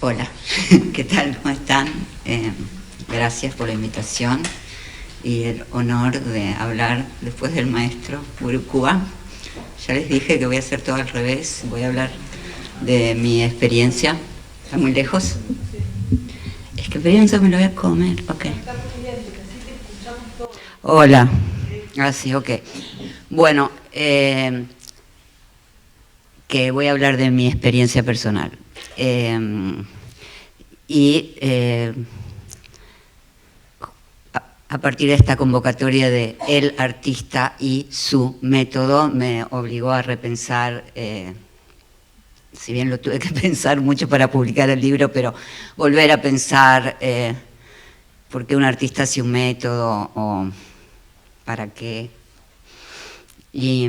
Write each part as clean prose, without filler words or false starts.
Hola, ¿qué tal? ¿Cómo están? Gracias por la invitación y el honor de hablar después del maestro Urúcuba. Ya les dije que voy a hacer todo al revés, voy a hablar de mi experiencia. ¿Está muy lejos? Es que pienso que me lo voy a comer, ok. Hola, así, ok. Bueno, que voy a hablar de mi experiencia personal. A partir de esta convocatoria de el artista y su método, me obligó a repensar, si bien lo tuve que pensar mucho para publicar el libro, pero volver a pensar por qué un artista hace un método o para qué y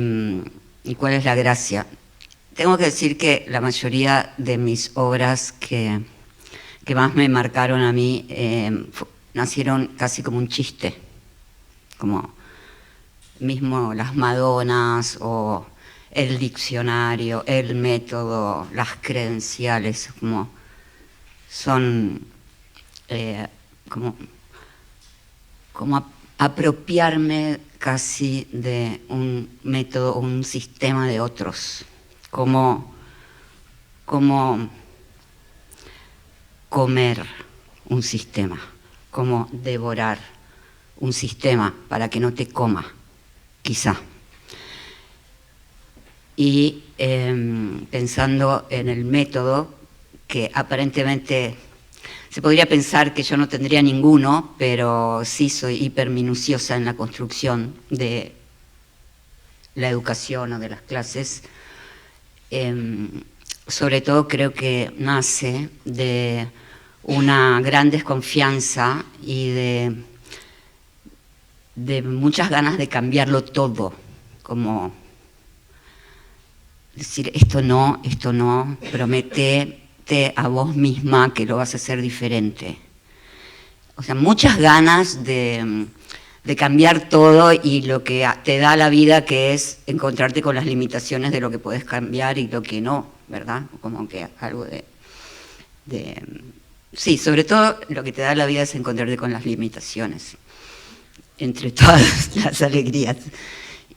cuál es la gracia. Tengo que decir que la mayoría de mis obras que más me marcaron a mí nacieron casi como un chiste, como mismo las Madonas o el diccionario, el método, las credenciales, como son como apropiarme casi de un método o un sistema de otros, como comer un sistema, como devorar un sistema para que no te coma, quizá. Y pensando en el método, que aparentemente se podría pensar que yo no tendría ninguno, pero sí soy hiperminuciosa en la construcción de la educación o de las clases. Sobre todo creo que nace de una gran desconfianza y de muchas ganas de cambiarlo todo, como decir esto no, prometete a vos misma que lo vas a hacer diferente. O sea, muchas ganas de cambiar todo y lo que te da la vida, que es encontrarte con las limitaciones de lo que podés cambiar y lo que no, ¿verdad? Como que algo sí, sobre todo lo que te da la vida es encontrarte con las limitaciones, entre todas las alegrías.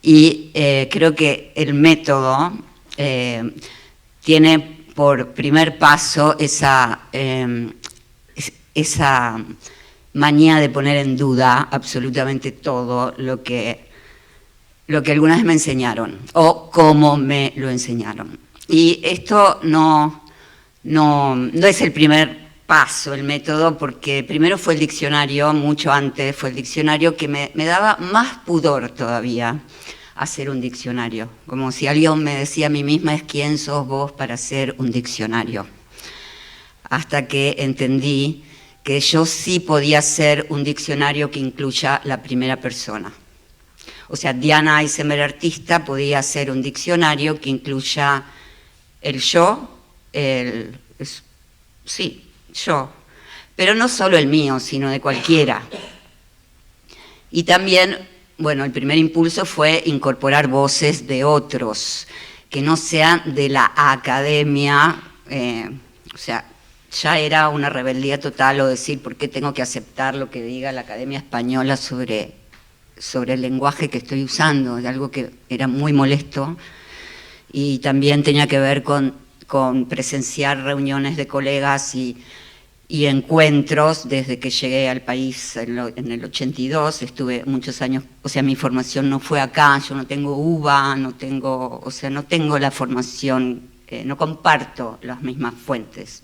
Y creo que el método tiene por primer paso esa manía de poner en duda absolutamente todo lo que alguna vez me enseñaron o cómo me lo enseñaron. Y esto no es el primer paso, el método, porque primero fue el diccionario, mucho antes fue el diccionario, que me daba más pudor todavía hacer un diccionario. Como si alguien me decía a mí misma, es quién sos vos para hacer un diccionario. Hasta que entendí que yo sí podía hacer un diccionario que incluya la primera persona. O sea, Diana Eisenberg, artista, podía hacer un diccionario que incluya el yo, yo, pero no solo el mío, sino de cualquiera. Y también, bueno, el primer impulso fue incorporar voces de otros, que no sean de la academia, o sea, ya era una rebeldía total o decir por qué tengo que aceptar lo que diga la Academia Española sobre el lenguaje que estoy usando, de algo que era muy molesto, y también tenía que ver con presenciar reuniones de colegas y encuentros desde que llegué al país en el 82, estuve muchos años, o sea, mi formación no fue acá, yo no tengo UBA, no tengo la formación, no comparto las mismas fuentes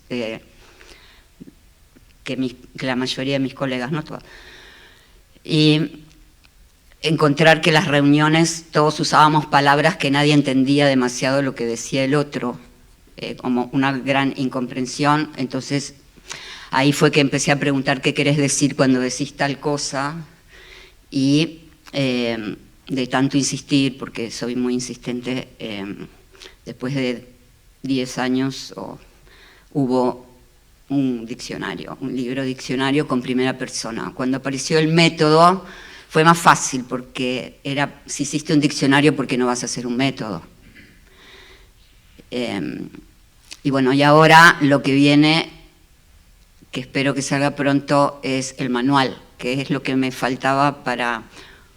que la mayoría de mis colegas, no todas. Y encontrar que las reuniones todos usábamos palabras que nadie entendía demasiado lo que decía el otro, como una gran incomprensión. Entonces ahí fue que empecé a preguntar qué querés decir cuando decís tal cosa, y de tanto insistir, porque soy muy insistente, después de 10 años hubo un diccionario, un libro diccionario con primera persona. Cuando apareció el método fue más fácil, porque era, si hiciste un diccionario, ¿por qué no vas a hacer un método? Y bueno, y ahora lo que viene que espero que salga pronto, es el manual, que es lo que me faltaba para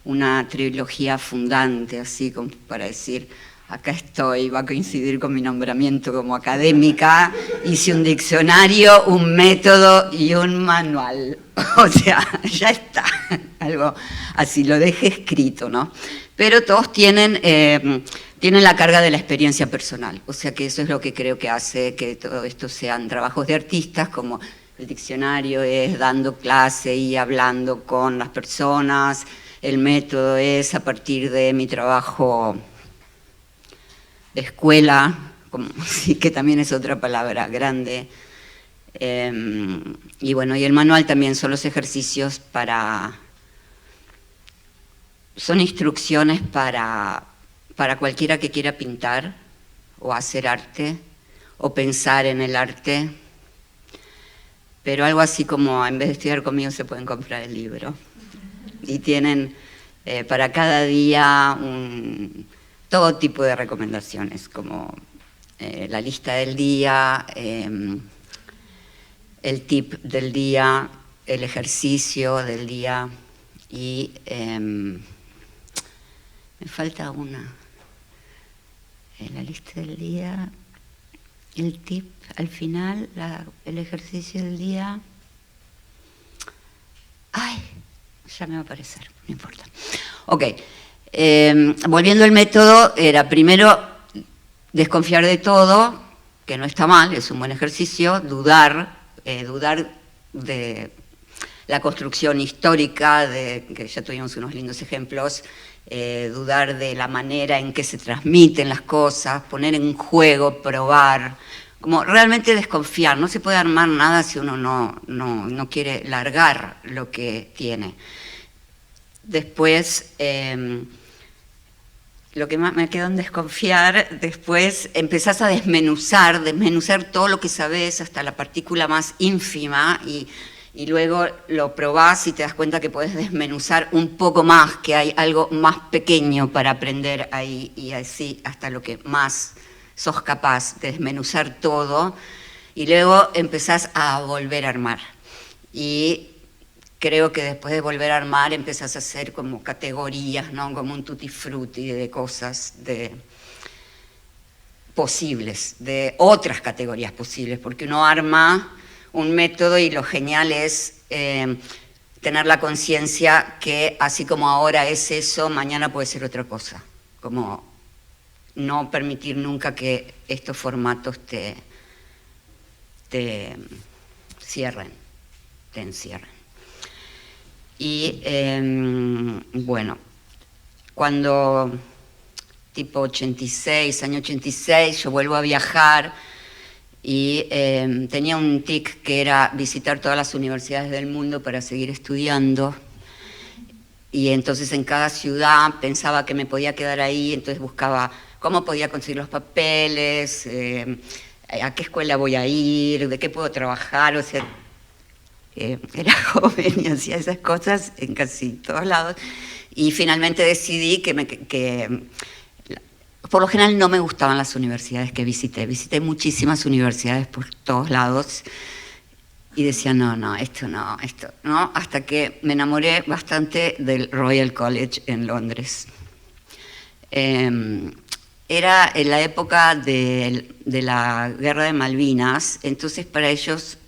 una trilogía fundante, así como para decir, acá estoy, va a coincidir con mi nombramiento como académica, hice un diccionario, un método y un manual. O sea, ya está, algo así, lo dejé escrito, ¿no? Pero todos tienen la carga de la experiencia personal, o sea que eso es lo que creo que hace que todo esto sean trabajos de artistas, como el diccionario es dando clase y hablando con las personas, el método es a partir de mi trabajo de escuela, como, sí, que también es otra palabra grande, y bueno, y el manual también son los ejercicios son instrucciones para cualquiera que quiera pintar o hacer arte o pensar en el arte, pero algo así como en vez de estudiar conmigo se pueden comprar el libro y tienen para cada día todo tipo de recomendaciones, como la lista del día, el tip del día, el ejercicio del día y me falta una, la lista del día, el tip al final, el ejercicio del día. Ay, ya me va a aparecer, no importa. Ok, volviendo al método, era primero desconfiar de todo, que no está mal, es un buen ejercicio, dudar de la construcción histórica, que ya tuvimos unos lindos ejemplos, dudar de la manera en que se transmiten las cosas, poner en juego, probar, como realmente desconfiar. No se puede armar nada si uno no quiere largar lo que tiene. Después, lo que más me quedó en desconfiar, después empezás a desmenuzar todo lo que sabés hasta la partícula más ínfima y luego lo probás y te das cuenta que podés desmenuzar un poco más, que hay algo más pequeño para aprender ahí y así hasta lo que más sos capaz de desmenuzar todo y luego empezás a volver a armar. Y creo que después de volver a armar empezás a hacer como categorías, ¿no? Como un tutti frutti de cosas posibles, de otras categorías posibles, porque uno arma un método y lo genial es tener la conciencia que así como ahora es eso, mañana puede ser otra cosa, como no permitir nunca que estos formatos te encierren. Y bueno, cuando tipo 86, año 86, yo vuelvo a viajar y tenía un tic que era visitar todas las universidades del mundo para seguir estudiando. Y entonces en cada ciudad pensaba que me podía quedar ahí, entonces buscaba cómo podía conseguir los papeles, a qué escuela voy a ir, de qué puedo trabajar, o sea, era joven y hacía esas cosas en casi todos lados. Y finalmente decidí que por lo general no me gustaban las universidades que visité. Visité muchísimas universidades por todos lados y decía, esto no, hasta que me enamoré bastante del Royal College en Londres. Era en la época de la Guerra de Malvinas, entonces para ellos,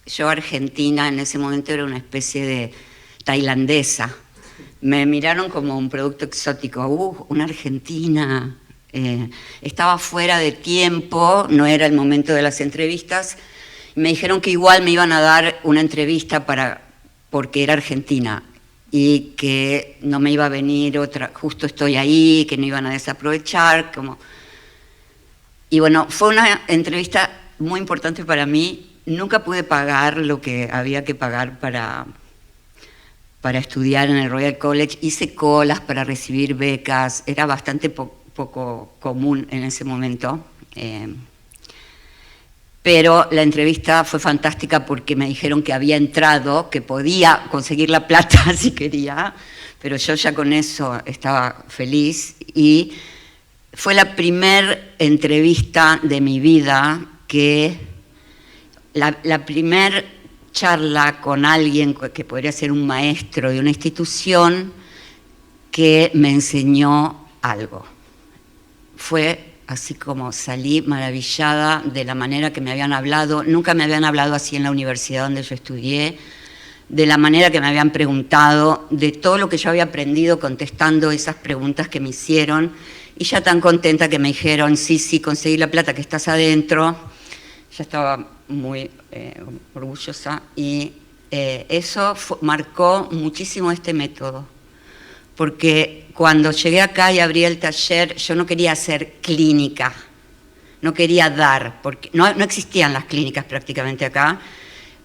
yo Argentina en ese momento era una especie de tailandesa. Me miraron como un producto exótico, una argentina. Estaba fuera de tiempo, no era el momento de las entrevistas. Me dijeron que igual me iban a dar una entrevista porque era argentina y que no me iba a venir otra, justo estoy ahí, que no iban a desaprovechar. Y bueno, fue una entrevista muy importante para mí. Nunca pude pagar lo que había que pagar para estudiar en el Royal College. Hice colas para recibir becas, era bastante poco común en ese momento. Pero la entrevista fue fantástica porque me dijeron que había entrado, que podía conseguir la plata si quería, pero yo ya con eso estaba feliz. Y fue la primer entrevista de mi vida que... La primer charla con alguien que podría ser un maestro de una institución que me enseñó algo. Fue así como salí maravillada de la manera que me habían hablado. Nunca me habían hablado así en la universidad donde yo estudié, de la manera que me habían preguntado, de todo lo que yo había aprendido contestando esas preguntas que me hicieron, y ya tan contenta que me dijeron, sí, conseguí la plata que estás adentro. Ya estaba muy orgullosa, y eso marcó muchísimo este método, porque cuando llegué acá y abrí el taller, yo no quería hacer clínica, no quería dar, porque no existían las clínicas prácticamente acá.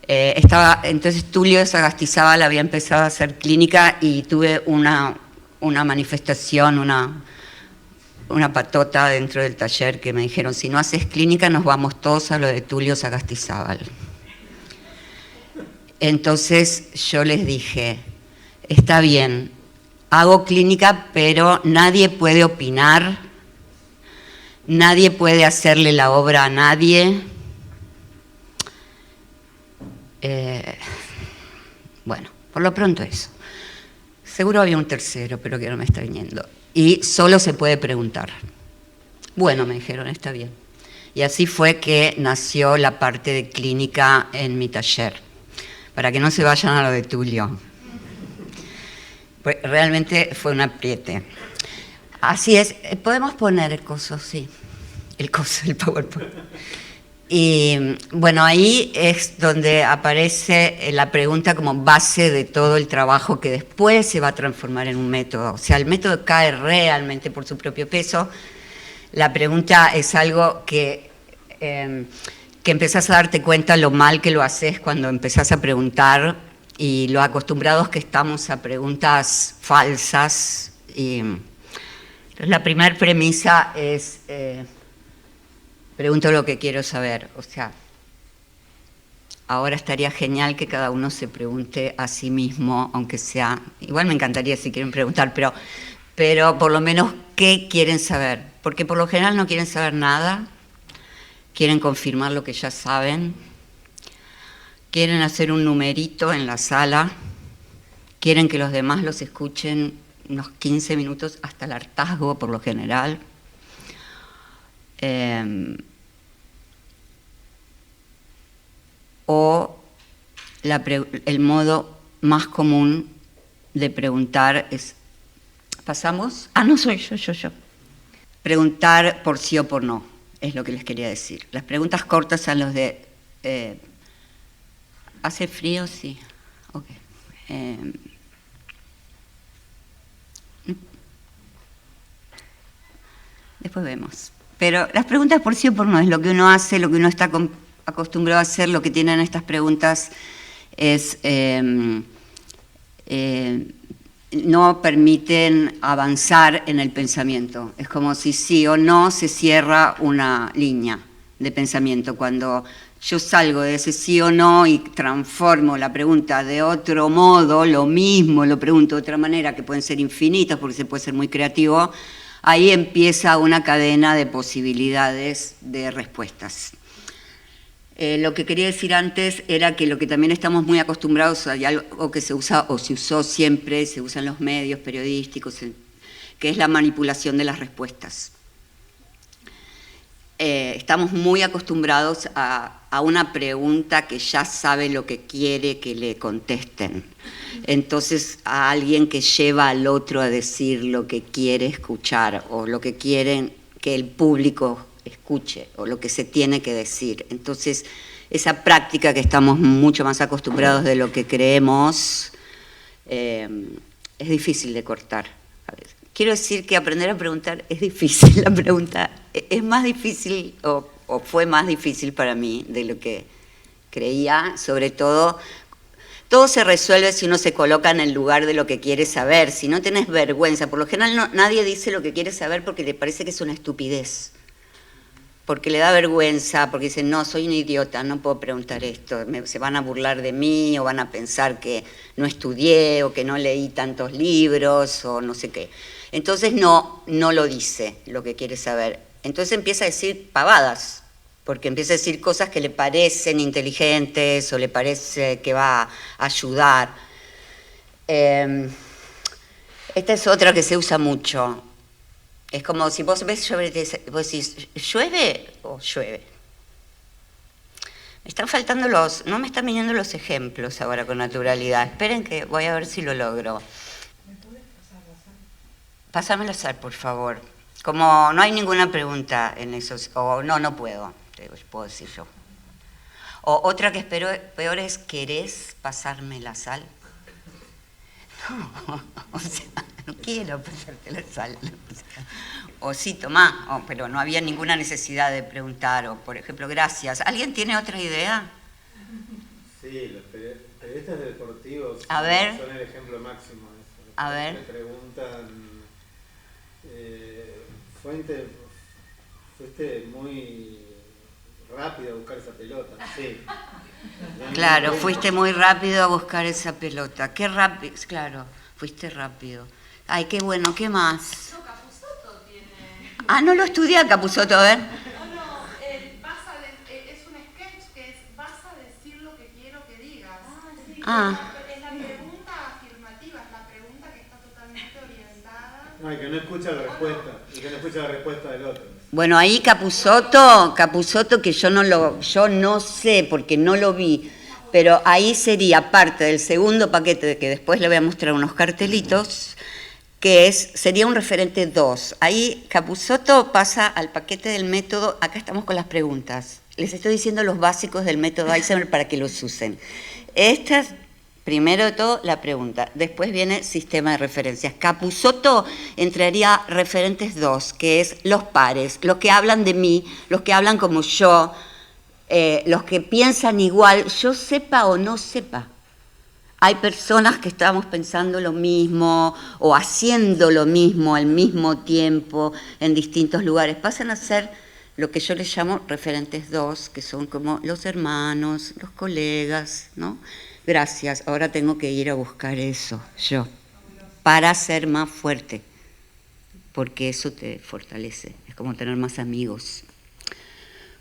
Entonces Tulio Sagastizábal había empezado a hacer clínica, y tuve una manifestación, una patota dentro del taller que me dijeron, si no haces clínica nos vamos todos a lo de Tulio Sagastizábal. Entonces yo les dije, está bien, hago clínica, pero nadie puede opinar, nadie puede hacerle la obra a nadie. Bueno, por lo pronto eso. Seguro había un tercero, pero que no me está viniendo. Y solo se puede preguntar. Bueno, me dijeron, está bien. Y así fue que nació la parte de clínica en mi taller, para que no se vayan a lo de Tulio. Pues realmente fue un apriete. Así es, podemos poner el coso, sí, el PowerPoint. Y bueno, ahí es donde aparece la pregunta como base de todo el trabajo que después se va a transformar en un método. O sea, el método cae realmente por su propio peso. La pregunta es algo que empezás a darte cuenta lo mal que lo haces cuando empezás a preguntar, y lo acostumbrados que estamos a preguntas falsas. Y entonces la primera premisa es... pregunto lo que quiero saber. O sea, ahora estaría genial que cada uno se pregunte a sí mismo, aunque sea... Igual me encantaría si quieren preguntar, pero por lo menos, ¿qué quieren saber? Porque por lo general no quieren saber nada, quieren confirmar lo que ya saben, quieren hacer un numerito en la sala, quieren que los demás los escuchen unos 15 minutos hasta el hartazgo por lo general. O el modo más común de preguntar es, ¿pasamos? Ah, no soy yo. Preguntar por sí o por no, es lo que les quería decir. Las preguntas cortas son los de, ¿hace frío? Sí. Ok. Después vemos. Pero las preguntas por sí o por no es lo que uno hace, lo que uno está acostumbrado a hacer. Lo que tienen estas preguntas es no permiten avanzar en el pensamiento. Es como si sí o no se cierra una línea de pensamiento. Cuando yo salgo de ese sí o no y transformo la pregunta de otro modo, lo mismo, lo pregunto de otra manera, que pueden ser infinitas porque se puede ser muy creativo, ahí empieza una cadena de posibilidades de respuestas. Lo que quería decir antes era que lo que también estamos muy acostumbrados, hay algo que se usa o se usó siempre, se usa en los medios periodísticos, que es la manipulación de las respuestas. Estamos muy acostumbrados a una pregunta que ya sabe lo que quiere que le contesten. Entonces, a alguien que lleva al otro a decir lo que quiere escuchar o lo que quieren que el público escuche o lo que se tiene que decir. Entonces, esa práctica que estamos mucho más acostumbrados de lo que creemos es difícil de cortar. Quiero decir que aprender a preguntar es difícil. La pregunta es más difícil o fue más difícil para mí de lo que creía. Sobre todo se resuelve si uno se coloca en el lugar de lo que quiere saber. Si no tenés vergüenza, por lo general nadie dice lo que quiere saber porque le parece que es una estupidez. Porque le da vergüenza, porque dicen, no, soy un idiota, no puedo preguntar esto, se van a burlar de mí o van a pensar que no estudié o que no leí tantos libros o no sé qué. Entonces no lo dice lo que quiere saber. Entonces empieza a decir pavadas. porque empieza a decir cosas que le parecen inteligentes o le parece que va a ayudar. Esta es otra que se usa mucho. Es como si vos ves llover, vos decís, ¿llueve o llueve? Me están faltando no me están viniendo los ejemplos ahora con naturalidad. Esperen que voy a ver si lo logro. ¿Me puedes pasar la sal? Pásame la sal, por favor. Como no hay ninguna pregunta en eso, o no puedo, te puedo decir yo. O otra que es peor es, ¿querés pasarme la sal? No, o sea, no quiero pasarte la sal. O sí, tomá, pero no había ninguna necesidad de preguntar, o por ejemplo, gracias. ¿Alguien tiene otra idea? Sí, los periodistas deportivos a ver. Son el ejemplo máximo de eso. A ver. Le preguntan, fuiste muy rápido a buscar esa pelota. Sí. Claro, fuiste muy rápido a buscar esa pelota. Qué rápido, claro, fuiste rápido. Ay, qué bueno, ¿qué más? No, Capusotto tiene... Ah, no lo estudié a Capusotto, a ver. No, es un sketch que es, vas a decir lo que quiero que digas. Sí. Es la pregunta afirmativa, es la pregunta que está totalmente orientada. No, y que no escucha la respuesta, y que no escucha la respuesta del otro. Bueno, ahí Capusotto que yo no sé porque no lo vi, pero ahí sería parte del segundo paquete, que después le voy a mostrar unos cartelitos, que sería un referente 2. Ahí Capusotto pasa al paquete del método, acá estamos con las preguntas. Les estoy diciendo los básicos del método Eisenberg para que los usen. Estas, primero de todo, la pregunta. Después viene sistema de referencias. Capusotto entraría referentes 2, que es los pares, los que hablan de mí, los que hablan como yo, los que piensan igual, yo sepa o no sepa. Hay personas que estamos pensando lo mismo o haciendo lo mismo al mismo tiempo en distintos lugares. Pasan a ser lo que yo les llamo referentes 2, que son como los hermanos, los colegas, ¿no? Gracias, ahora tengo que ir a buscar eso, yo, para ser más fuerte, porque eso te fortalece, es como tener más amigos.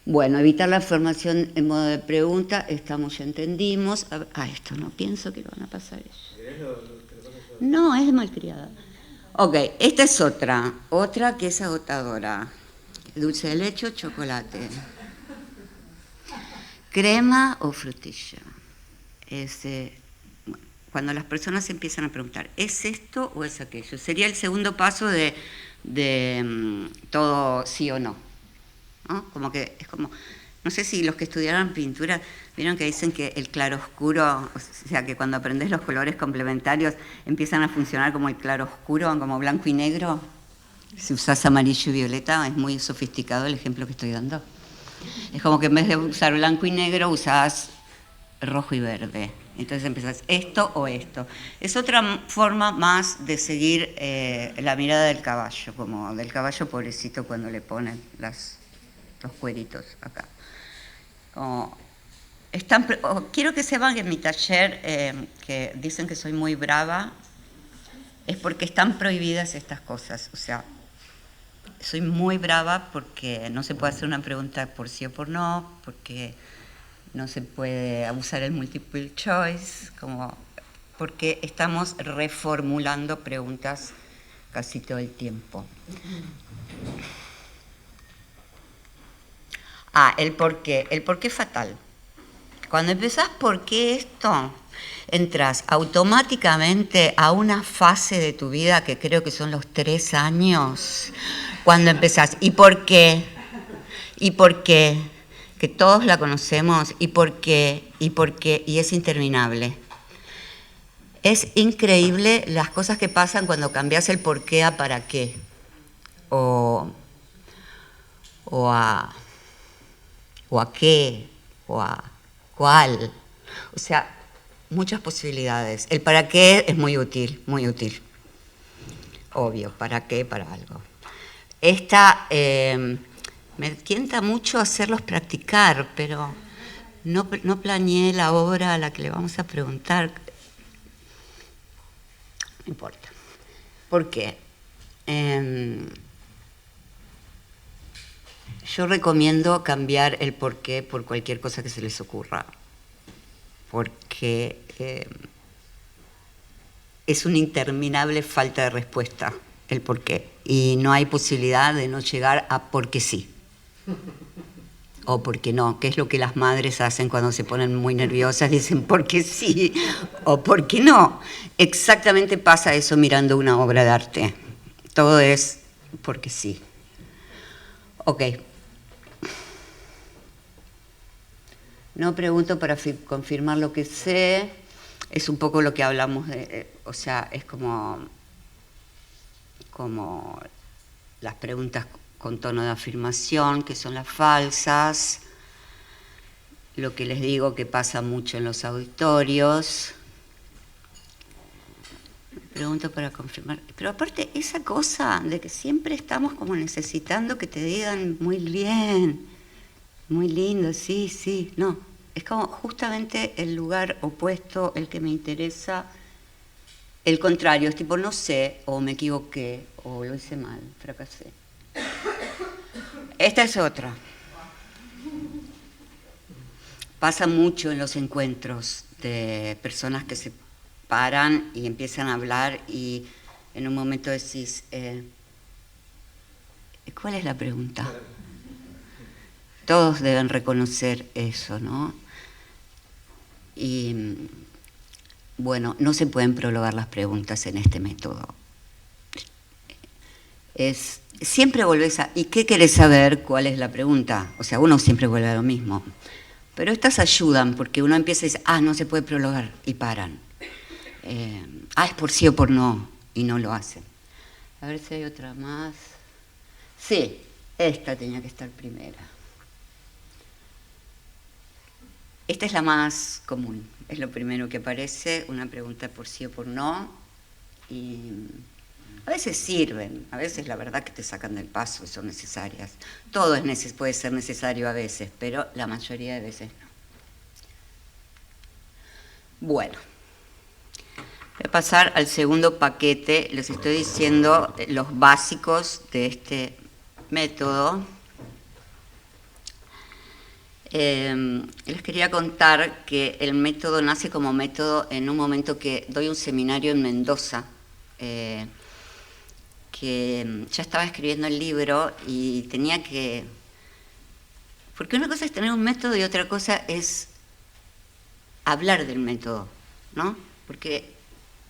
Bueno, evitar la formación en modo de pregunta, estamos, ya entendimos. Esto no pienso que lo van a pasar ellos. No, es de malcriada. Ok, esta es otra que es agotadora. Dulce de leche o chocolate. Crema o frutilla. Cuando las personas empiezan a preguntar, ¿es esto o es aquello? Sería el segundo paso de todo sí o no. ¿No? Como que es como, no sé si los que estudiaron pintura vieron que dicen que el claroscuro, o sea que cuando aprendes los colores complementarios empiezan a funcionar como el claroscuro, como blanco y negro. Si usás amarillo y violeta, es muy sofisticado el ejemplo que estoy dando. Es como que en vez de usar blanco y negro usás rojo y verde. Entonces empezás esto o esto. Es otra forma más de seguir la mirada del caballo, como del caballo pobrecito cuando le ponen los cueritos acá. Quiero que sepan que en mi taller, que dicen que soy muy brava, es porque están prohibidas estas cosas. O sea, soy muy brava porque no se puede hacer una pregunta por sí o por no, porque no se puede usar el multiple choice, porque estamos reformulando preguntas casi todo el tiempo. El por qué. El por qué es fatal. Cuando empezás por qué esto, entras automáticamente a una fase de tu vida que creo que son los 3 años, cuando empezás. ¿Y por qué? ¿Y por qué? Que todos la conocemos. ¿Y por qué? ¿Y por qué? Y es interminable. Es increíble las cosas que pasan cuando cambias el por qué a para qué. O a qué, o a cuál. O sea, muchas posibilidades. El para qué es muy útil, muy útil. Obvio, ¿para qué? Para algo. Esta me tienta mucho hacerlos practicar, pero no planeé la obra a la que le vamos a preguntar. No importa. ¿Por qué? Yo recomiendo cambiar el porqué por cualquier cosa que se les ocurra, porque es una interminable falta de respuesta el porqué, y no hay posibilidad de no llegar a porque sí o porque no, que es lo que las madres hacen cuando se ponen muy nerviosas, dicen porque sí o porque no. Exactamente pasa eso mirando una obra de arte, todo es porque sí. Ok. No pregunto para confirmar lo que sé, es un poco lo que hablamos de, o sea, es como las preguntas con tono de afirmación, que son las falsas, lo que les digo que pasa mucho en los auditorios. Pregunto para confirmar, pero aparte esa cosa de que siempre estamos como necesitando que te digan muy bien, muy lindo, sí, sí, no. Es como justamente el lugar opuesto, el que me interesa, el contrario, es tipo no sé, o me equivoqué, o lo hice mal, fracasé. Esta es otra. Pasa mucho en los encuentros de personas que se paran y empiezan a hablar y en un momento decís, ¿cuál es la pregunta? Todos deben reconocer eso, ¿no? Y bueno, no se pueden prologar las preguntas en este método. Siempre volvés a, ¿y qué querés saber? ¿Cuál es la pregunta? O sea, uno siempre vuelve a lo mismo. Pero estas ayudan porque uno empieza a decir, no se puede prologar, y paran. Es por sí o por no, y no lo hacen. A ver si hay otra más. Sí, esta tenía que estar primera. Esta es la más común, es lo primero que aparece, una pregunta por sí o por no, y a veces sirven, a veces la verdad que te sacan del paso y son necesarias. Todo puede ser necesario a veces, pero la mayoría de veces no. Bueno, voy a pasar al segundo paquete, les estoy diciendo los básicos de este método. Les quería contar que el método nace como método en un momento que doy un seminario en Mendoza, que ya estaba escribiendo el libro y tenía que... Porque una cosa es tener un método y otra cosa es hablar del método, ¿no? Porque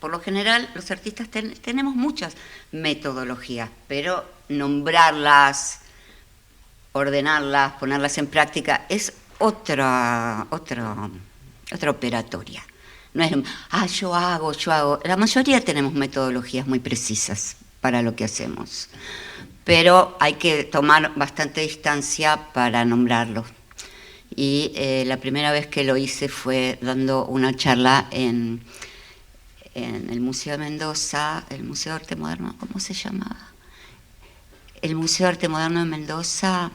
por lo general los artistas tenemos muchas metodologías, pero nombrarlas, ordenarlas, ponerlas en práctica, es otra operatoria. No es, yo hago. La mayoría tenemos metodologías muy precisas para lo que hacemos, pero hay que tomar bastante distancia para nombrarlos. Y la primera vez que lo hice fue dando una charla en el Museo de Mendoza, el Museo de Arte Moderno, ¿cómo se llamaba? El Museo de Arte Moderno de Mendoza...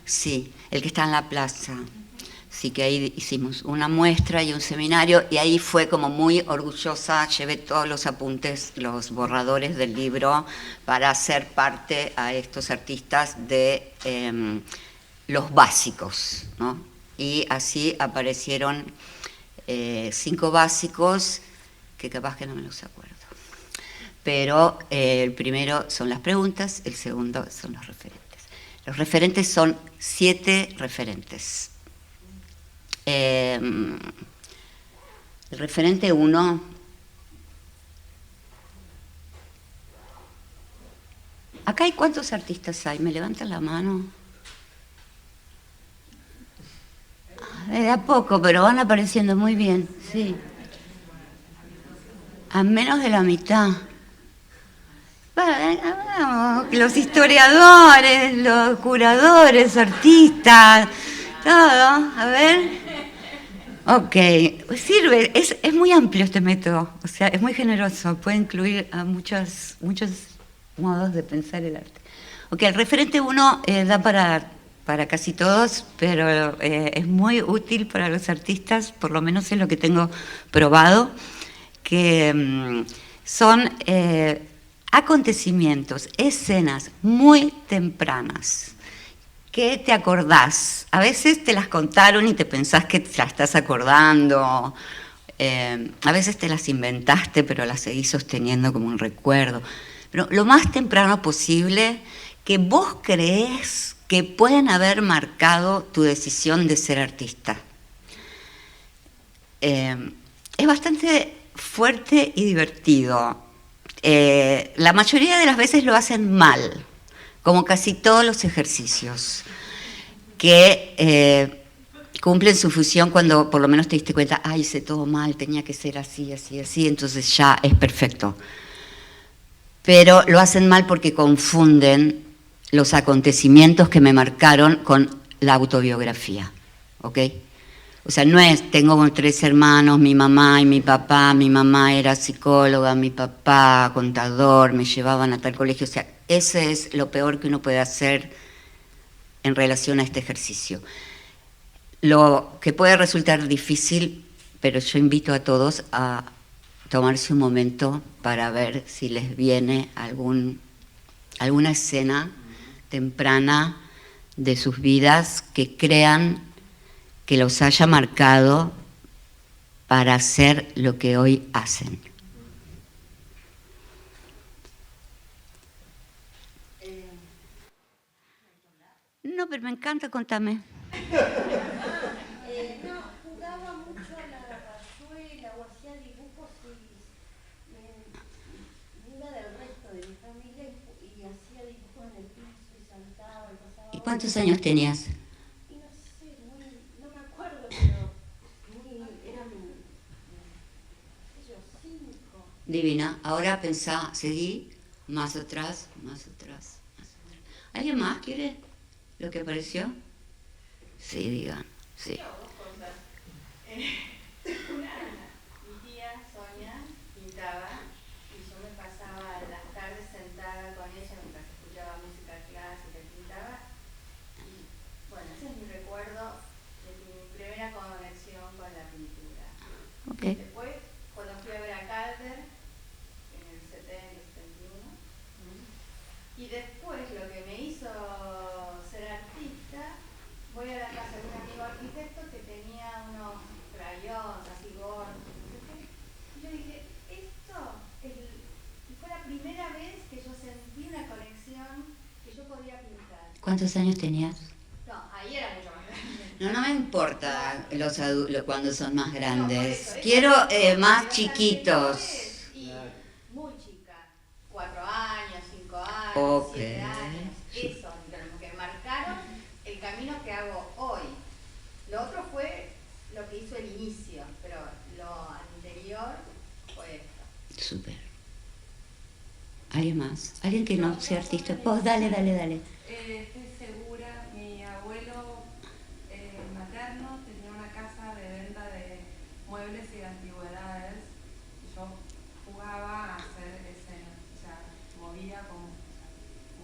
Sí, el que está en la plaza. Sí, que ahí hicimos una muestra y un seminario, y ahí fue como muy orgullosa, llevé todos los apuntes, los borradores del libro, para hacer parte a estos artistas de los básicos, ¿no? Y así aparecieron 5 básicos, que capaz que no me los acuerdo. Pero el primero son las preguntas, el segundo son los referentes. Los referentes son 7 referentes. El referente 1, acá hay ¿cuántos artistas hay? ¿Me levantan la mano? De a poco, pero van apareciendo muy bien, sí. A menos de la mitad. Los historiadores, los curadores, artistas, todo, a ver. Ok, sirve, es muy amplio este método, o sea, es muy generoso, puede incluir a muchos modos de pensar el arte. Ok, el referente 1 da para casi todos, pero es muy útil para los artistas, por lo menos es lo que tengo probado, que son acontecimientos, escenas muy tempranas que te acordás. A veces te las contaron y te pensás que te las estás acordando. A veces te las inventaste, pero las seguís sosteniendo como un recuerdo. Pero lo más temprano posible que vos creés que pueden haber marcado tu decisión de ser artista. Es bastante fuerte y divertido. La mayoría de las veces lo hacen mal, como casi todos los ejercicios, que cumplen su función cuando por lo menos te diste cuenta, ay, hice todo mal, tenía que ser así, así, así, entonces ya es perfecto. Pero lo hacen mal porque confunden los acontecimientos que me marcaron con la autobiografía, ¿ok? O sea, no es, tengo 3 hermanos, mi mamá y mi papá, mi mamá era psicóloga, mi papá contador, me llevaban a tal colegio, o sea, ese es lo peor que uno puede hacer en relación a este ejercicio. Lo que puede resultar difícil, pero yo invito a todos a tomarse un momento para ver si les viene alguna escena temprana de sus vidas que crean que los haya marcado para hacer lo que hoy hacen. No, pero me encanta, contame. No, jugaba mucho a la rayuela o hacía dibujos y me iba del resto de mi familia y hacía dibujos en el piso y saltaba y pasaba. ¿Y cuántos años tenías? Y no sé, no me acuerdo, pero eran, qué sé yo, 5. Divina. Ahora pensá, seguí, más atrás, más atrás, más atrás. ¿Alguien más quiere lo que apareció? Sí, digan, sí. Mi tía Sonia pintaba y yo me pasaba las tardes sentada con ella mientras escuchaba música clásica y pintaba. Y bueno, ese es mi recuerdo de mi primera conexión con la pintura. Okay. Después, cuando fui a ver a Calder en el 70, 71, y después lo que me hizo ser artista, voy a la casa de un amigo arquitecto que tenía unos crayones así gordos, no sé qué. Y yo dije, esto es y fue la primera vez que yo sentí una conexión que yo podía pintar. ¿Cuántos años tenías? No, ahí era mucho más grande. No me importa los adultos cuando son más grandes. No, Quiero más bastante chiquitos. mayores y muy chica, 4 años, 5 años, Ok. 7 años. Eso, lo que marcaron el camino que hago hoy. Lo otro fue lo que hizo el inicio, pero lo anterior fue esto. Súper. ¿Alguien más? ¿Alguien que no sea artista? Vos, dale. Estoy segura, mi abuelo materno tenía una casa de venta de muebles y de antigüedades. Y yo jugaba a hacer escenas, o sea, movía con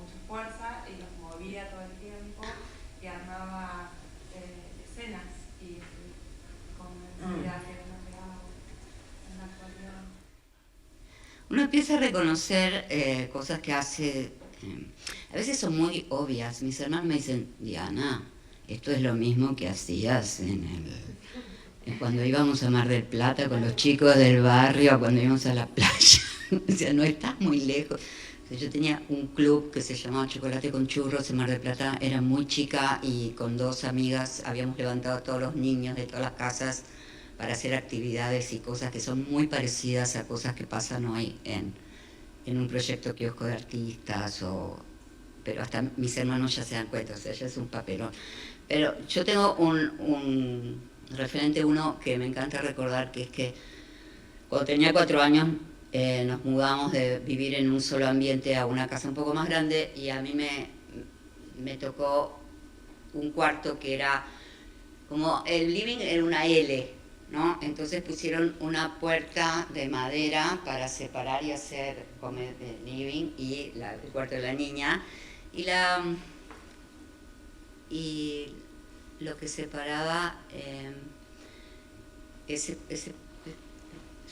mucha fuerza y los movía todo el tiempo y armaba escenas y con necesidad que no quedaba en la actualidad. Uno empieza a reconocer cosas que hace, a veces son muy obvias. Mis hermanos me dicen, Diana, esto es lo mismo que hacías cuando íbamos a Mar del Plata con los chicos del barrio, cuando íbamos a la playa. O sea, no estás muy lejos. O sea, yo tenía un club que se llamaba Chocolate con Churros en Mar del Plata, era muy chica y con 2 amigas habíamos levantado a todos los niños de todas las casas para hacer actividades y cosas que son muy parecidas a cosas que pasan hoy en un proyecto kiosco de artistas, pero hasta mis hermanos ya se dan cuenta, o sea, ya es un papelón. Pero yo tengo un referente, uno que me encanta recordar, que es que cuando tenía 4 años nos mudamos de vivir en un solo ambiente a una casa un poco más grande y a mí me tocó un cuarto que era como el living era una L, ¿no? Entonces pusieron una puerta de madera para separar y hacer como el living y el cuarto de la niña. Y lo que separaba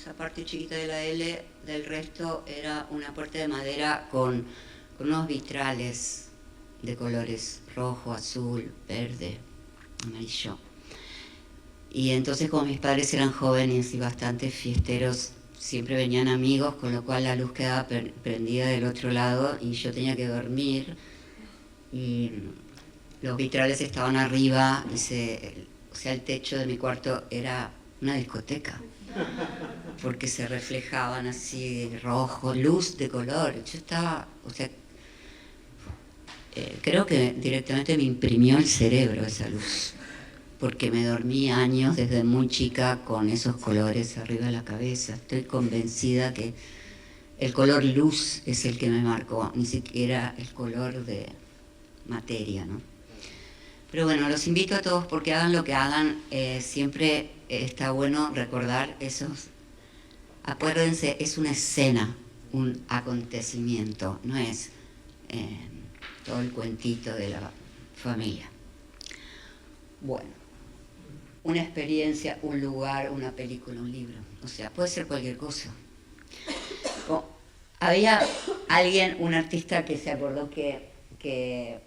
esa parte chiquita de la L del resto era una puerta de madera con unos vitrales de colores rojo, azul, verde, amarillo. Y entonces, como mis padres eran jóvenes y bastante fiesteros, siempre venían amigos, con lo cual la luz quedaba prendida del otro lado y yo tenía que dormir. Y los vitrales estaban arriba, o sea, el techo de mi cuarto era una discoteca, porque se reflejaban así rojo, luz de color. Yo estaba, o sea, creo que directamente me imprimió el cerebro esa luz, porque me dormí años desde muy chica con esos colores arriba de la cabeza. Estoy convencida que el color luz es el que me marcó, ni siquiera el color de materia, ¿no? Pero bueno, los invito a todos porque hagan lo que hagan, siempre está bueno recordar esos. Acuérdense, es una escena, un acontecimiento, no es todo el cuentito de la familia. Bueno, una experiencia, un lugar, una película, un libro, o sea, puede ser cualquier cosa. Había alguien, un artista que se acordó que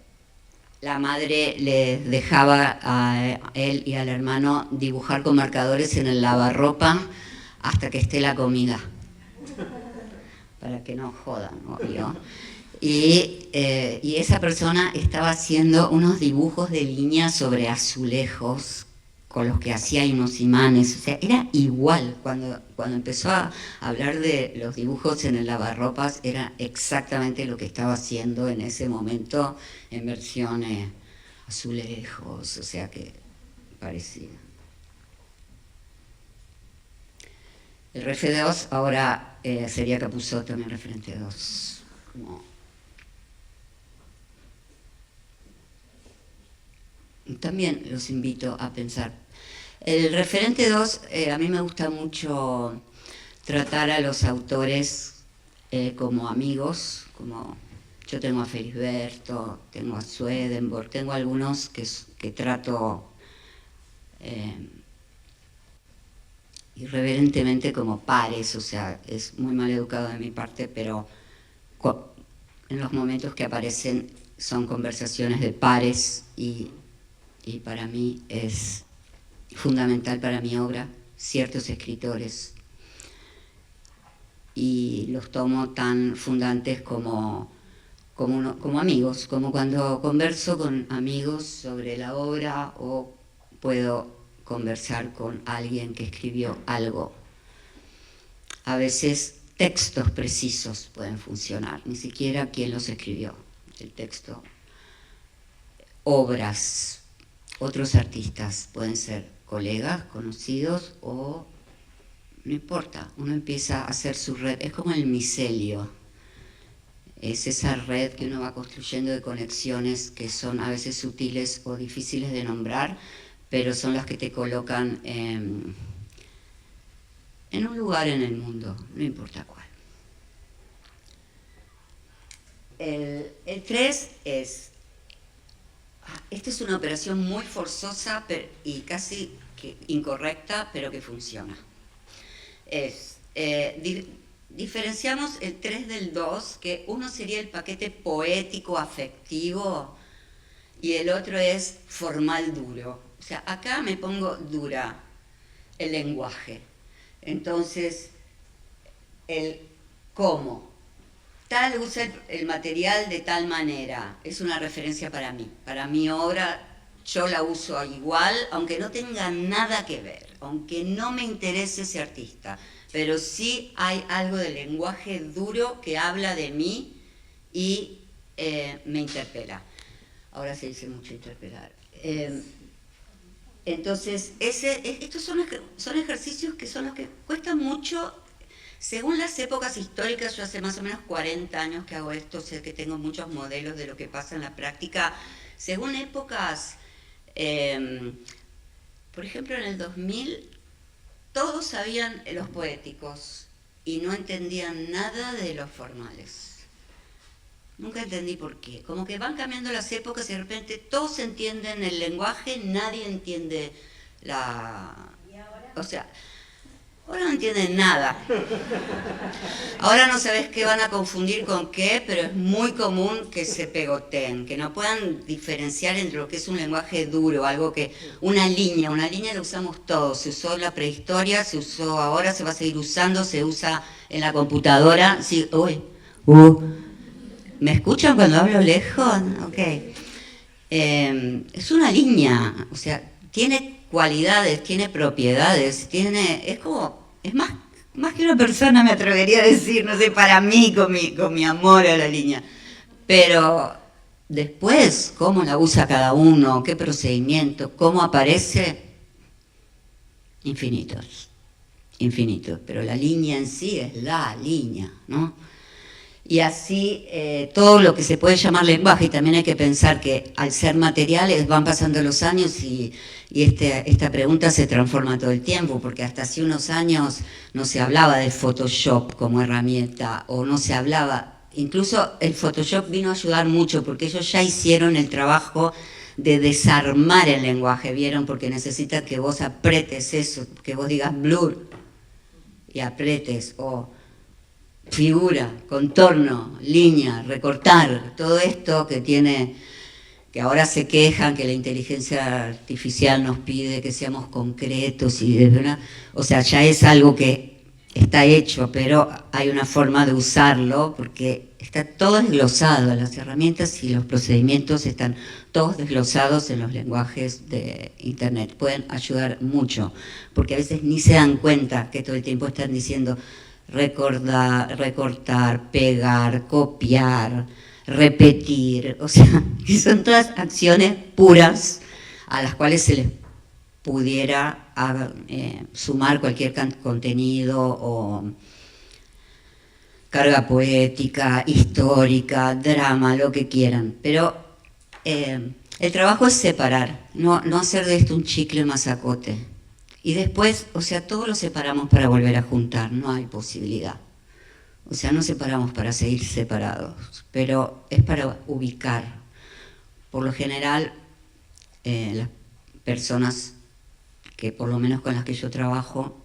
la madre le dejaba a él y al hermano dibujar con marcadores en el lavarropa hasta que esté la comida, para que no jodan, obvio. Y esa persona estaba haciendo unos dibujos de línea sobre azulejos con los que hacía unos imanes, o sea, era igual. Cuando empezó a hablar de los dibujos en el lavarropas, era exactamente lo que estaba haciendo en ese momento en versiones azulejos, o sea que parecía. El refe 2 ahora sería Capusotto en el referente 2. También los invito a pensar. El referente 2, a mí me gusta mucho tratar a los autores como amigos, como yo tengo a Felisberto, tengo a Swedenborg, tengo algunos que trato irreverentemente como pares, o sea, es muy mal educado de mi parte, pero en los momentos que aparecen son conversaciones de pares y para mí es fundamental para mi obra ciertos escritores y los tomo tan fundantes como amigos, como cuando converso con amigos sobre la obra o puedo conversar con alguien que escribió algo. A veces textos precisos pueden funcionar, ni siquiera quién los escribió, el texto. Obras, otros artistas, pueden ser colegas, conocidos o no importa, uno empieza a hacer su red, es como el micelio, es esa red que uno va construyendo de conexiones que son a veces sutiles o difíciles de nombrar, pero son las que te colocan en un lugar en el mundo, no importa cuál. El 3 es, esta es una operación muy forzosa y casi que incorrecta, pero que funciona. Diferenciamos el 3 del 2, que uno sería el paquete poético, afectivo, y el otro es formal, duro. O sea, acá me pongo dura, el lenguaje. Entonces, el cómo. Tal usa el material de tal manera, es una referencia para mí. Para mi obra yo la uso igual, aunque no tenga nada que ver, aunque no me interese ese artista, pero sí hay algo de lenguaje duro que habla de mí y me interpela. Ahora se dice mucho interpelar. Entonces, estos son ejercicios que son los que cuestan mucho. Según las épocas históricas, yo hace más o menos 40 años que hago esto, sé que tengo muchos modelos de lo que pasa en la práctica. Según épocas, por ejemplo en el 2000, todos sabían los poéticos y no entendían nada de los formales. Nunca entendí por qué. Como que van cambiando las épocas y de repente todos entienden el lenguaje, nadie entiende la... ¿Y ahora? O sea, Ahora no entienden nada. Ahora no sabes qué van a confundir con qué, pero es muy común que se pegoteen, que no puedan diferenciar entre lo que es un lenguaje duro, algo que... Una línea la usamos todos, se usó en la prehistoria, se usó ahora, se va a seguir usando, se usa en la computadora. Sí, uy, ¿me escuchan cuando hablo lejos? Ok. Es una línea, o sea, tiene cualidades, tiene propiedades, es más que una persona, me atrevería a decir, no sé, para mí, con mi amor a la línea. Pero después, cómo la usa cada uno, qué procedimiento, cómo aparece, infinitos, pero la línea en sí es la línea, ¿no? Y así todo lo que se puede llamar lenguaje, y también hay que pensar que al ser materiales van pasando los años y esta pregunta se transforma todo el tiempo, porque hasta hace unos años no se hablaba de Photoshop como herramienta, o no se hablaba, incluso el Photoshop vino a ayudar mucho, porque ellos ya hicieron el trabajo de desarmar el lenguaje, ¿vieron? Porque necesitas que vos apretes eso, que vos digas blur y apretes, o figura, contorno, línea, recortar, todo esto que ahora se quejan que la inteligencia artificial nos pide que seamos concretos o sea, ya es algo que está hecho, pero hay una forma de usarlo porque está todo desglosado, las herramientas y los procedimientos están todos desglosados en los lenguajes de Internet. Pueden ayudar mucho, porque a veces ni se dan cuenta que todo el tiempo están diciendo recortar, pegar, copiar, repetir, o sea, que son todas acciones puras a las cuales se les pudiera sumar cualquier contenido o carga poética, histórica, drama, lo que quieran, pero el trabajo es separar, no hacer de esto un chicle masacote. Y después, o sea, todos lo separamos para volver a juntar, no hay posibilidad. O sea, no separamos para seguir separados, pero es para ubicar. Por lo general, las personas que por lo menos con las que yo trabajo,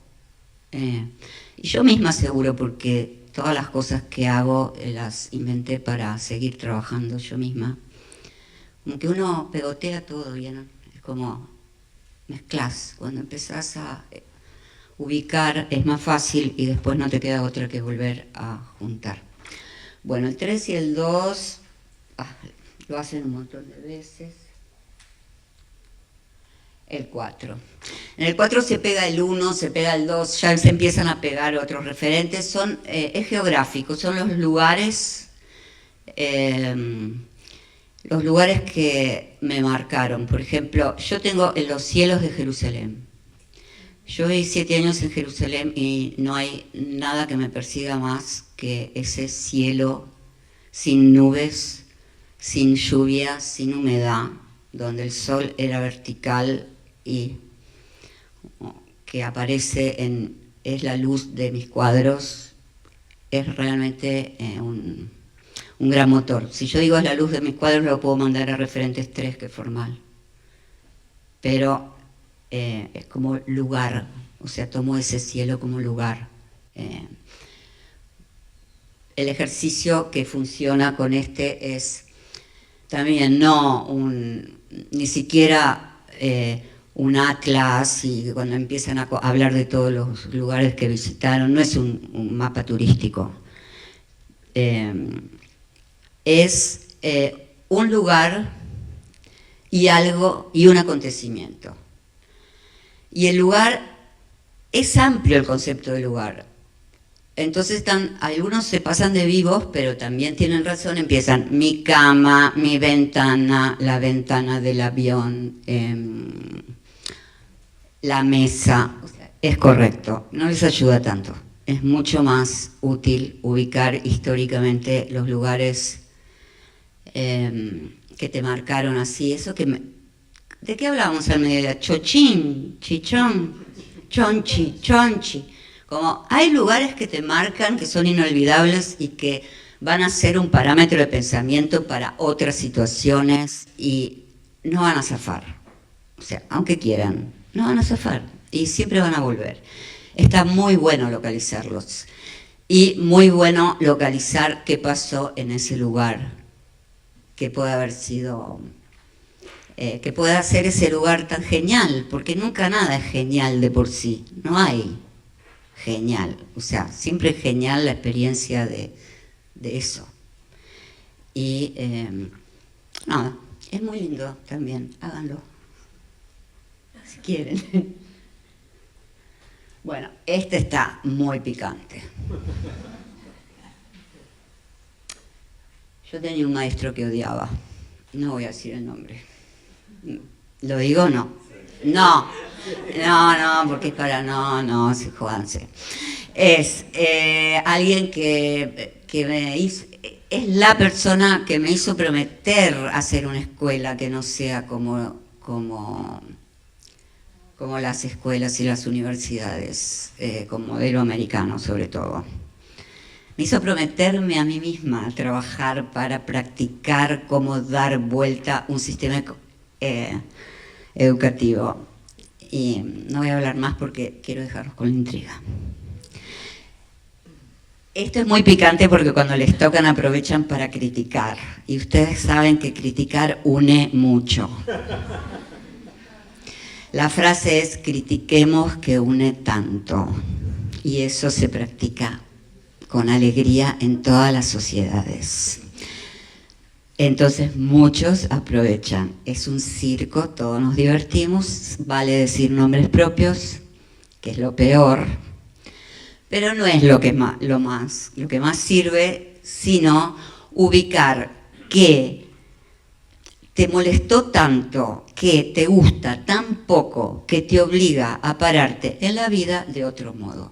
y yo misma seguro, porque todas las cosas que hago las inventé para seguir trabajando yo misma, como que uno pegotea todo bien, es como mezclas, cuando empezás a ubicar es más fácil y después no te queda otra que volver a juntar. Bueno, el 3 y el 2 lo hacen un montón de veces. El 4. En el 4 se pega el 1, se pega el 2, ya se empiezan a pegar otros referentes. Es geográfico, son los lugares que me marcaron. Por ejemplo, yo tengo los cielos de Jerusalén. Yo viví 7 años en Jerusalén y no hay nada que me persiga más que ese cielo sin nubes, sin lluvia, sin humedad, donde el sol era vertical y que aparece es la luz de mis cuadros, es realmente un gran motor. Si yo digo es la luz de mis cuadros, lo puedo mandar a Referentes 3, que es formal. Pero es como lugar, o sea, tomo ese cielo como lugar. El ejercicio que funciona con es también ni siquiera un atlas, y cuando empiezan a hablar de todos los lugares que visitaron, no es un mapa turístico. Es un lugar y algo y un acontecimiento. Y el lugar, es amplio el concepto de lugar. Entonces algunos se pasan de vivos, pero también tienen razón, empiezan mi cama, mi ventana, la ventana del avión, la mesa. O sea, es correcto, no les ayuda tanto. Es mucho más útil ubicar históricamente los lugares que te marcaron así. ¿De qué hablábamos al mediodía? Chochín, chichón, chonchi, chonchi. Como hay lugares que te marcan, que son inolvidables y que van a ser un parámetro de pensamiento para otras situaciones y no van a zafar. O sea, aunque quieran, no van a zafar y siempre van a volver. Está muy bueno localizarlos y muy bueno localizar qué pasó en ese lugar, que puede haber sido, que puede hacer ese lugar tan genial, porque nunca nada es genial de por sí, no hay genial, o sea, siempre es genial la experiencia de eso. Y nada, es muy lindo también, háganlo, si quieren. Bueno, este está muy picante. Yo tenía un maestro que odiaba, no voy a decir el nombre. ¿Lo digo o no? No, porque es para, no, jódanse. Es alguien que me hizo, es la persona que me hizo prometer hacer una escuela que no sea como las escuelas y las universidades, con modelo americano sobre todo. Me hizo prometerme a mí misma trabajar para practicar cómo dar vuelta un sistema educativo. Y no voy a hablar más porque quiero dejarlos con la intriga. Esto es muy picante porque cuando les tocan aprovechan para criticar. Y ustedes saben que criticar une mucho. La frase es, critiquemos que une tanto. Y eso se practica con alegría en todas las sociedades. Entonces muchos aprovechan. Es un circo, todos nos divertimos, vale decir nombres propios, que es lo peor, pero no es lo que más sirve, sino ubicar que te molestó tanto, que te gusta tan poco, que te obliga a pararte en la vida de otro modo.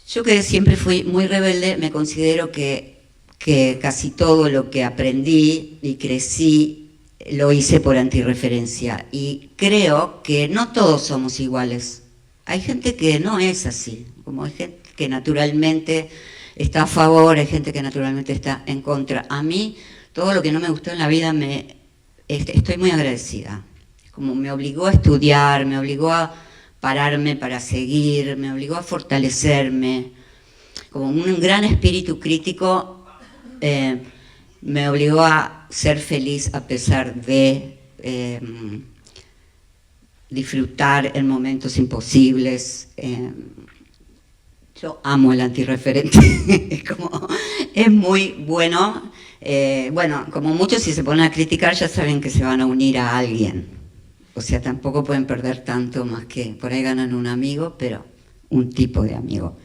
Yo que siempre fui muy rebelde, me considero que casi todo lo que aprendí y crecí lo hice por antirreferencia. Y creo que no todos somos iguales. Hay gente que no es así, como hay gente que naturalmente está a favor, hay gente que naturalmente está en contra. A mí, todo lo que no me gustó en la vida, estoy muy agradecida. Como me obligó a estudiar, me obligó a pararme para seguir, me obligó a fortalecerme, como un gran espíritu crítico, me obligó a ser feliz a pesar de disfrutar en momentos imposibles. Yo amo el antirreferente, es muy bueno. Bueno, como muchos si se ponen a criticar ya saben que se van a unir a alguien. O sea, tampoco pueden perder tanto más que por ahí ganan un amigo, pero un tipo de amigo.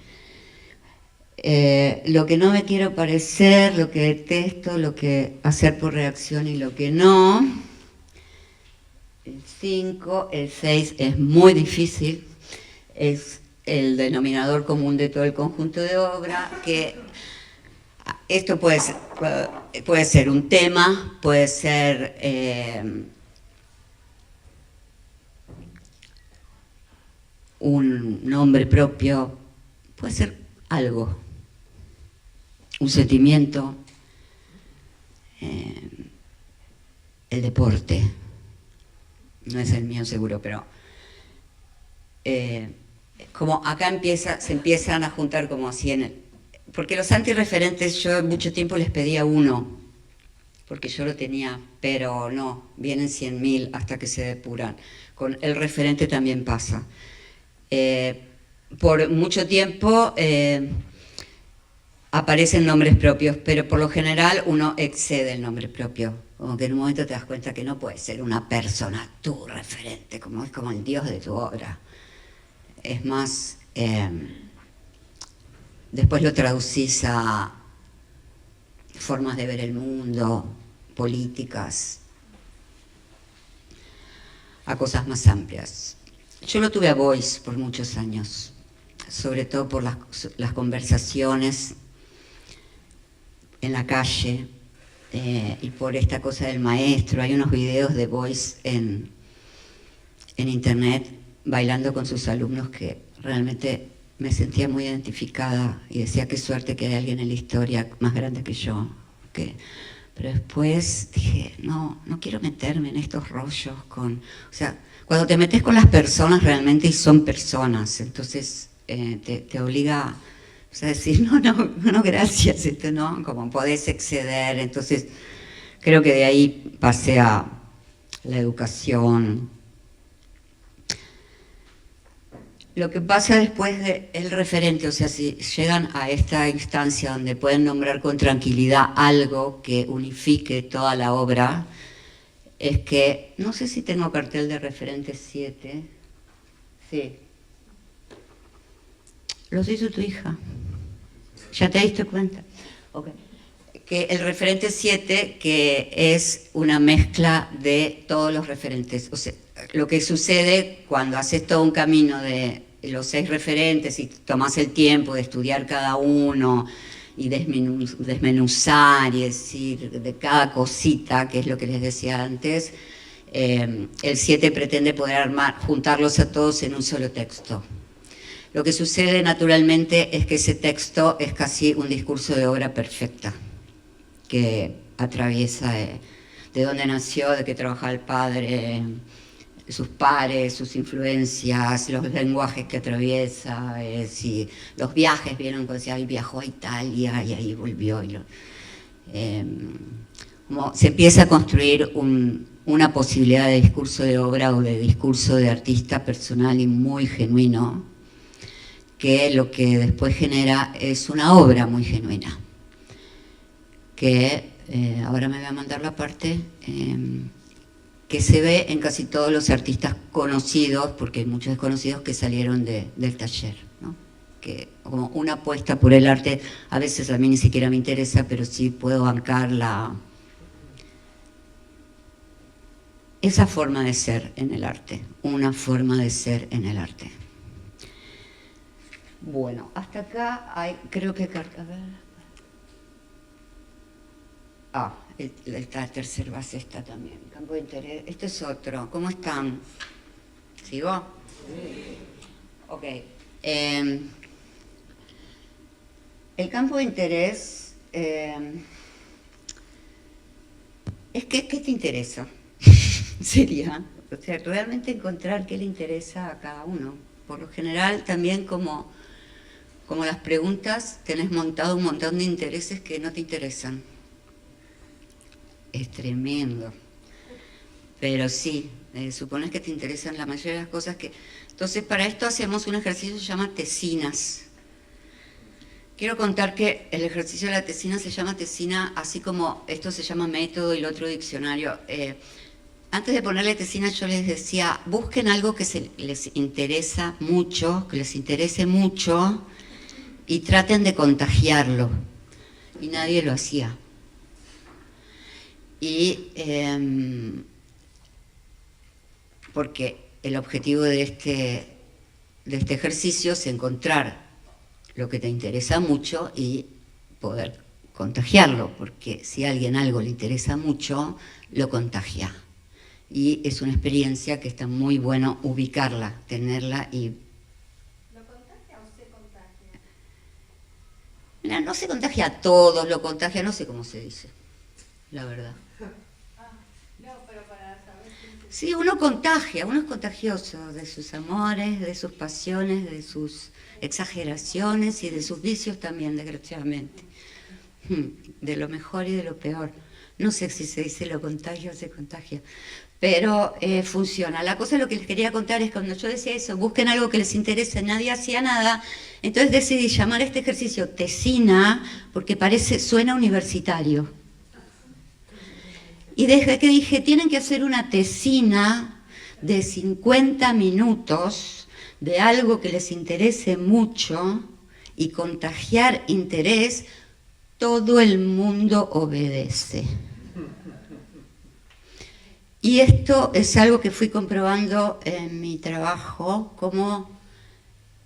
Lo que no me quiero parecer, lo que detesto, lo que hacer por reacción y lo que no. El 5, el 6 es muy difícil, es el denominador común de todo el conjunto de obra, que esto puede ser un tema, puede ser un nombre propio, puede ser algo, un sentimiento, el deporte, no es el mío seguro, pero como acá se empiezan a juntar como así porque los antirreferentes yo mucho tiempo les pedía uno, porque yo lo tenía, pero no, vienen 100.000 hasta que se depuran. Con el referente también pasa. Por mucho tiempo aparecen nombres propios, pero por lo general uno excede el nombre propio. Como que en un momento te das cuenta que no puedes ser una persona, tu referente, como es como el Dios de tu obra. Es más, después lo traducís a formas de ver el mundo, políticas, a cosas más amplias. Yo lo tuve a Boyce por muchos años, sobre todo por las conversaciones en la calle y por esta cosa del maestro. Hay unos videos de Boyce en internet bailando con sus alumnos que realmente me sentía muy identificada y decía qué suerte que hay alguien en la historia más grande que yo, que Pero después dije, no quiero meterme en estos rollos o sea, cuando te metes con las personas realmente y son personas, entonces te obliga a decir, no, gracias, esto no, como podés exceder. Entonces creo que de ahí pasé a la educación. Lo que pasa después del referente, o sea, si llegan a esta instancia donde pueden nombrar con tranquilidad algo que unifique toda la obra, es que, no sé si tengo cartel de referente 7, sí. Los hizo tu hija, ¿ya te diste cuenta? Okay. Que el referente 7, que es una mezcla de todos los referentes, o sea, lo que sucede cuando haces todo un camino de los 6 referentes y tomás el tiempo de estudiar cada uno y desmenuzar y decir de cada cosita, que es lo que les decía antes, el 7 pretende poder juntarlos a todos en un solo texto. Lo que sucede naturalmente es que ese texto es casi un discurso de obra perfecta, que atraviesa de dónde nació, de qué trabajaba el padre, sus pares, sus influencias, los lenguajes que atraviesa, si los viajes, vieron cuando él viajó a Italia y ahí volvió. Como se empieza a construir una posibilidad de discurso de obra o de discurso de artista personal y muy genuino, que lo que después genera es una obra muy genuina, que ahora me voy a mandar la parte que se ve en casi todos los artistas conocidos, porque hay muchos desconocidos que salieron del taller, ¿no? Que como una apuesta por el arte, a veces a mí ni siquiera me interesa, pero sí puedo bancar esa forma de ser en el arte, una forma de ser en el arte. Bueno, hasta acá hay, creo que... la tercera base está también. Campo de interés. Este es otro. ¿Cómo están? ¿Sigo? Sí. Ok. El campo de interés es que, ¿qué te interesa? Sería, o sea, realmente encontrar qué le interesa a cada uno. Por lo general, también como las preguntas, tenés montado un montón de intereses que no te interesan. Es tremendo. Pero sí, supones que te interesan la mayoría de las cosas que... Entonces, para esto hacemos un ejercicio que se llama tesinas. Quiero contar que el ejercicio de la tesina se llama tesina, así como esto se llama método y el otro diccionario. Antes de ponerle tesina yo les decía, busquen algo que les interesa mucho, que les interese mucho, y traten de contagiarlo. Y nadie lo hacía. Y porque el objetivo de este ejercicio es encontrar lo que te interesa mucho y poder contagiarlo, porque si a alguien algo le interesa mucho, lo contagia. Y es una experiencia que está muy bueno ubicarla, tenerla y... ¿Lo contagia o se contagia? Mira, no se contagia a todos, lo contagia, no sé cómo se dice, la verdad. No, pero para saber... Sí, uno es contagioso de sus amores, de sus pasiones, de sus exageraciones y de sus vicios también, desgraciadamente. De lo mejor y de lo peor. No sé si se dice lo contagio o se contagia, pero funciona. La cosa, lo que les quería contar es cuando yo decía eso, busquen algo que les interese, nadie hacía nada, entonces decidí llamar a este ejercicio tesina, porque suena universitario. Y desde que dije, tienen que hacer una tesina de 50 minutos de algo que les interese mucho y contagiar interés, todo el mundo obedece. Y esto es algo que fui comprobando en mi trabajo, como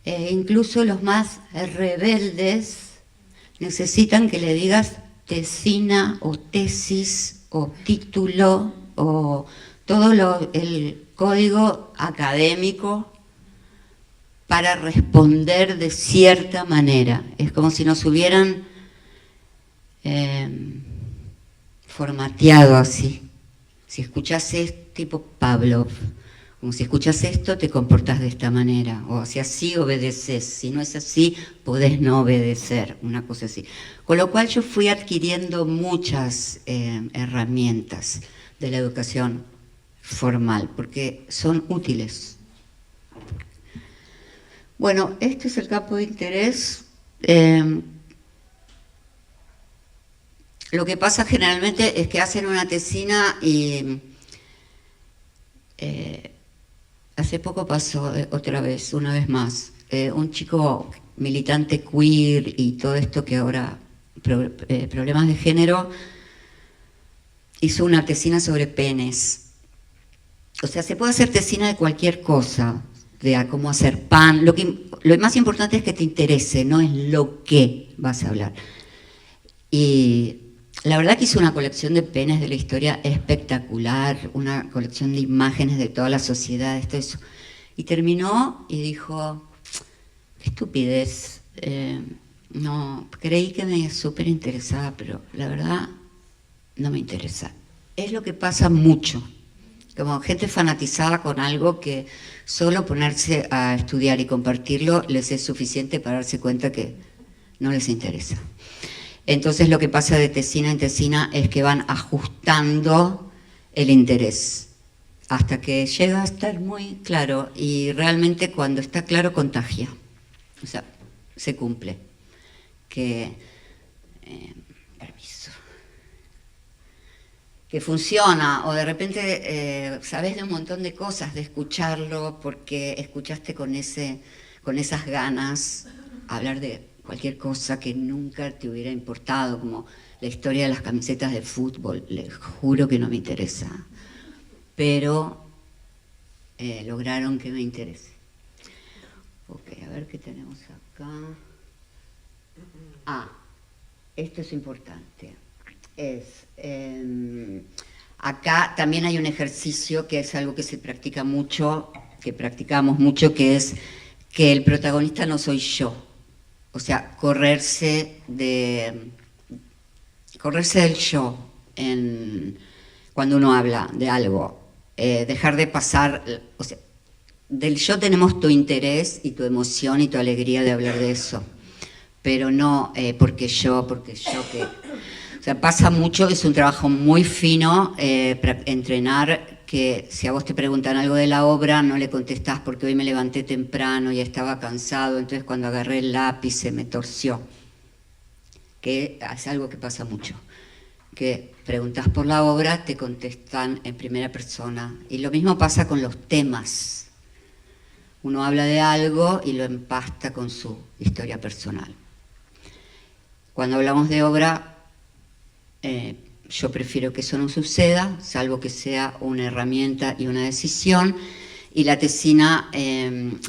incluso los más rebeldes necesitan que le digas tesina o tesis o título o todo el código académico para responder de cierta manera. Es como si nos hubieran formateado así. Si escuchás tipo Pavlov, como si escuchas esto, te comportas de esta manera, o si así obedeces, si no es así, podés no obedecer, una cosa así. Con lo cual yo fui adquiriendo muchas herramientas de la educación formal, porque son útiles. Bueno, este es el campo de interés. Lo que pasa generalmente es que hacen una tesina y hace poco pasó otra vez, una vez más, un chico militante queer y todo esto que ahora, problemas de género, hizo una tesina sobre penes. O sea, se puede hacer tesina de cualquier cosa, de cómo hacer pan. Lo más importante es que te interese, no es lo que vas a hablar. Y la verdad que hizo una colección de penes de la historia espectacular, una colección de imágenes de toda la sociedad, esto, eso. Y terminó y dijo, qué estupidez, no, creí que me súper interesaba, pero la verdad no me interesa. Es lo que pasa mucho, como gente fanatizada con algo que solo ponerse a estudiar y compartirlo les es suficiente para darse cuenta que no les interesa. Entonces lo que pasa de tesina en tesina es que van ajustando el interés hasta que llega a estar muy claro, y realmente cuando está claro contagia, o sea, se cumple. Permiso. Que funciona, o de repente sabes de un montón de cosas, de escucharlo porque escuchaste con esas ganas hablar de cualquier cosa que nunca te hubiera importado, como la historia de las camisetas de fútbol. Les juro que no me interesa, pero lograron que me interese. Ok, a ver qué tenemos acá. Esto es importante. Acá también hay un ejercicio que es algo que se practica mucho, que practicamos mucho, que es que el protagonista no soy yo. O sea, correrse del yo cuando uno habla de algo. Dejar de pasar, o sea, del yo tenemos tu interés y tu emoción y tu alegría de hablar de eso, pero no porque yo que... O sea, pasa mucho, es un trabajo muy fino entrenar, que si a vos te preguntan algo de la obra, no le contestás porque hoy me levanté temprano y estaba cansado, entonces cuando agarré el lápiz se me torció. Que es algo que pasa mucho, que preguntás por la obra, te contestan en primera persona. Y lo mismo pasa con los temas. Uno habla de algo y lo empasta con su historia personal. Cuando hablamos de obra, yo prefiero que eso no suceda, salvo que sea una herramienta y una decisión, y la tesina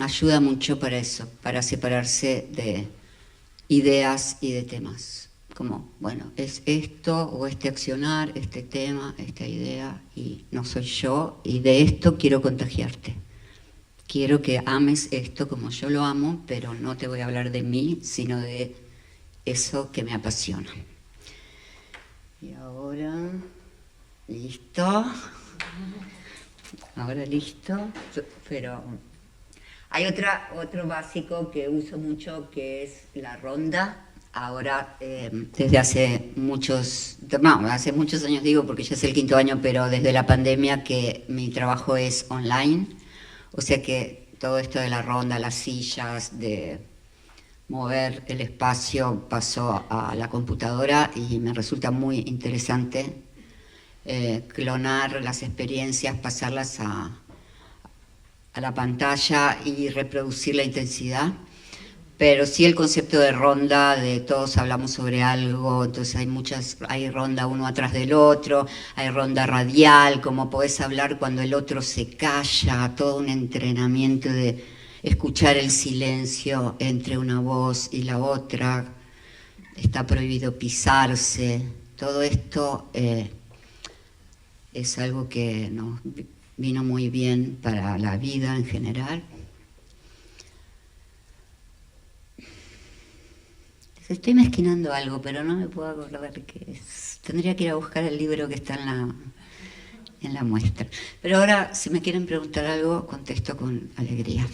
ayuda mucho para eso, para separarse de ideas y de temas. Como, bueno, es esto o este accionar, este tema, esta idea, y no soy yo, y de esto quiero contagiarte. Quiero que ames esto como yo lo amo, pero no te voy a hablar de mí, sino de eso que me apasiona. Y ahora, listo. Ahora listo, pero hay otro básico que uso mucho, que es la ronda. Ahora, desde hace muchos años digo, porque ya es el 5º año, pero desde la pandemia que mi trabajo es online, o sea que todo esto de la ronda, las sillas, de mover el espacio pasó a la computadora y me resulta muy interesante clonar las experiencias, pasarlas a la pantalla y reproducir la intensidad. Pero sí el concepto de ronda, de todos hablamos sobre algo, entonces hay ronda uno atrás del otro, hay ronda radial, como podés hablar cuando el otro se calla, todo un entrenamiento de escuchar el silencio entre una voz y la otra, está prohibido pisarse, todo esto es algo que nos vino muy bien para la vida en general. Estoy mezquinando algo, pero no me puedo acordar qué es. Tendría que ir a buscar el libro que está en la muestra. Pero ahora, si me quieren preguntar algo, contesto con alegría.